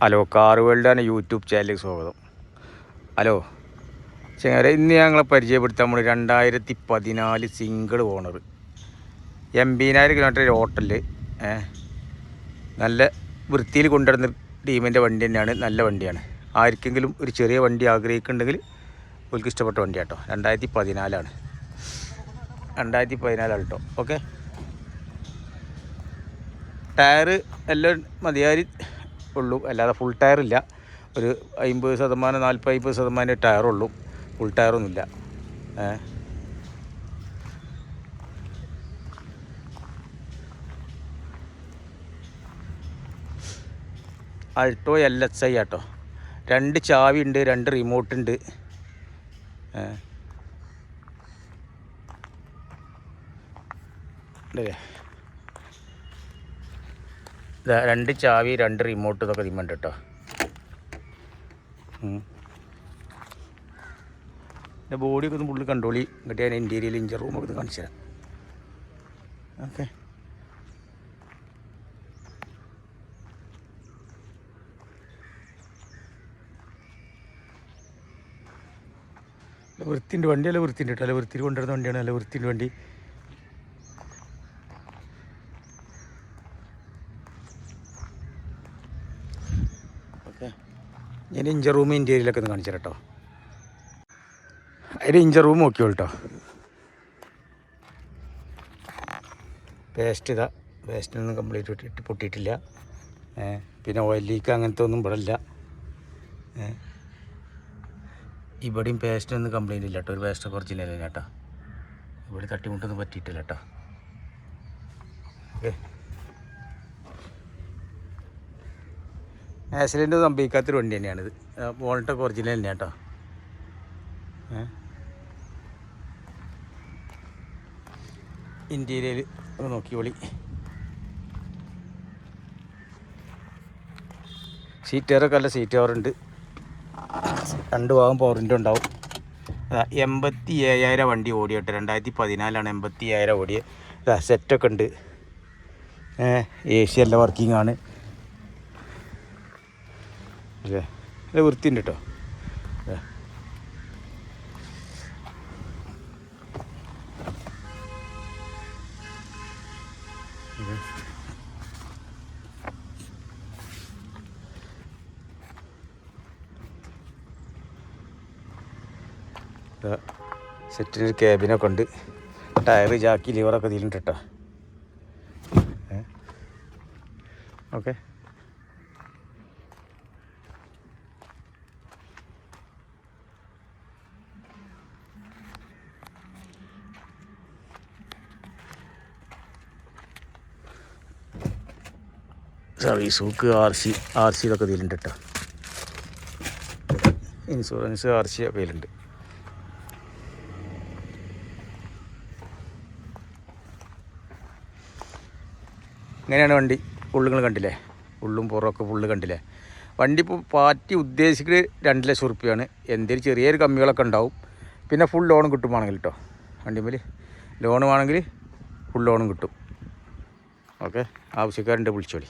Hello, car world YouTube ചാനലിലേക്ക് സ്വാഗതം. Hello ചങ്ങാരെ, ഇന്ന് ഞങ്ങളെ പരിചയപ്പെടുത്താൻ നമ്മൾ 2014 സിംഗിൾ ഓണർ 80,000 കിലോമീറ്റർ ഹോട്ടലിൽ നല്ല വൃത്തിയിൽ കൊണ്ടുവരുന്ന ടീമിൻ്റെ വണ്ടി തന്നെയാണ്. നല്ല വണ്ടിയാണ്. ആർക്കെങ്കിലും ഒരു ചെറിയ വണ്ടി ആഗ്രഹിക്കുന്നുണ്ടെങ്കിൽ അവർക്ക് ഇഷ്ടപ്പെട്ട വണ്ടിയാട്ടോ. 2014 കേട്ടോ. ഓക്കെ, ടയർ എല്ലാം മതിയായി ഉള്ളൂ, അല്ലാതെ ഫുൾ ടയറില്ല. ഒരു 50%, 40-50% ടയറുള്ളൂ, ഫുൾ ടയറൊന്നുമില്ല. ആൾട്ടോ LSI ആട്ടോ. 2 ചാവി ഉണ്ട്, 2 റിമോട്ട് ഉണ്ട്. അല്ലേ, 2 ചാവി 2 റിമോട്ട് ഇതൊക്കെ ഇതിമുണ്ട് കേട്ടോ. എൻ്റെ ബോഡിയൊക്കെ ഒന്ന് ഫുള്ള് കണ്ടോളി. എന്നിട്ട് ഞാൻ ഇൻറ്റീരിയൽ ഇഞ്ചർ റൂമൊക്കെ ഒന്ന് കാണിച്ചു തരാം. ഓക്കെ, വൃത്തിൻ്റെ വണ്ടി, അല്ല വൃത്തിൻ്റെ കേട്ടോ. അല്ല വൃത്തിയിൽ കൊണ്ടുവരുന്ന വണ്ടിയാണ്. നല്ല വൃത്തിൻ്റെ വണ്ടി. ഓക്കെ, ഞാൻ ഇഞ്ചർ റൂം ഇൻറ്റീരിയലൊക്കെ ഒന്ന് കാണിച്ചു തരാം കേട്ടോ. അതിൻ്റെ ഇഞ്ചർ റൂം നോക്കിയോളൂ കേട്ടോ. വേസ്റ്റിനൊന്നും കംപ്ലീറ്റ് പൊട്ടിയിട്ടില്ല. പിന്നെ ഓയിൽ ലീക്ക് അങ്ങനത്തെ ഒന്നും ഇവിടെ ഇല്ല. ഇവിടെയും പേസ്റ്റിനൊന്നും കംപ്ലൈൻറ്റ് ഇല്ല കേട്ടോ. ഒരു പേസ്റ്റ് ഒറിജിനൽ തന്നെ കേട്ടോ. ഇവിടെ തട്ടിമുട്ടൊന്നും പറ്റിയിട്ടില്ല കേട്ടോ. ഓക്കെ, ആക്സിഡൻറ്റ് സംഭവിക്കാത്തൊരു വണ്ടി തന്നെയാണിത്. ബോണറ്റൊക്കെ ഒറിജിനൽ തന്നെയാണ് കേട്ടോ. ഇൻറ്റീരിയൽ ഒന്ന് നോക്കിയോളി. സീറ്റ് കവറൊക്കെ നല്ല സീറ്റ് കവറുണ്ട്. 2 ഭാഗം പവറിൻ്റെ ഉണ്ടാവും. 87,000 വണ്ടി ഓടിയോട്ടെ. 2014 87,000 ഓടിയ. സെറ്റൊക്കെ ഉണ്ട്. AC എല്ലാം വർക്കിംഗ് ആണ്. അല്ലേ, നല്ല വൃത്തിയുണ്ട് കേട്ടോ. സെറ്റിനൊരു ക്യാബിനൊക്കെ ഉണ്ട്. ടയർ, ജാക്കി, ലിവറൊക്കെ ഇതിലുണ്ട് കേട്ടോ. ഓക്കെ, സർവീസ് ബുക്ക്, RC ഇതൊക്കെ ഇതിലുണ്ട് കേട്ടോ. ഇൻഷുറൻസ്, RC ഒക്കെ ഇതിലുണ്ട്. ഇങ്ങനെയാണ് വണ്ടി. ഉള്ളുകൾ കണ്ടില്ലേ, ഉള്ളും പുറമൊക്കെ ഫുള്ള് കണ്ടില്ലേ. വണ്ടി ഇപ്പോൾ പാർട്ടി ഉദ്ദേശിക്കുന്നത് 2 ലക്ഷം റുപ്യയാണ്. എന്തെങ്കിലും ചെറിയൊരു കമ്മികളൊക്കെ ഉണ്ടാവും. പിന്നെ ഫുൾ ലോണും കിട്ടുവാണെങ്കിൽ കേട്ടോ. വണ്ടിമേൽ ലോൺ വേണമെങ്കിൽ ഫുൾ ലോണും കിട്ടും. ഓക്കെ, ആവശ്യക്കാരുണ്ട്, വിളിച്ചോളി.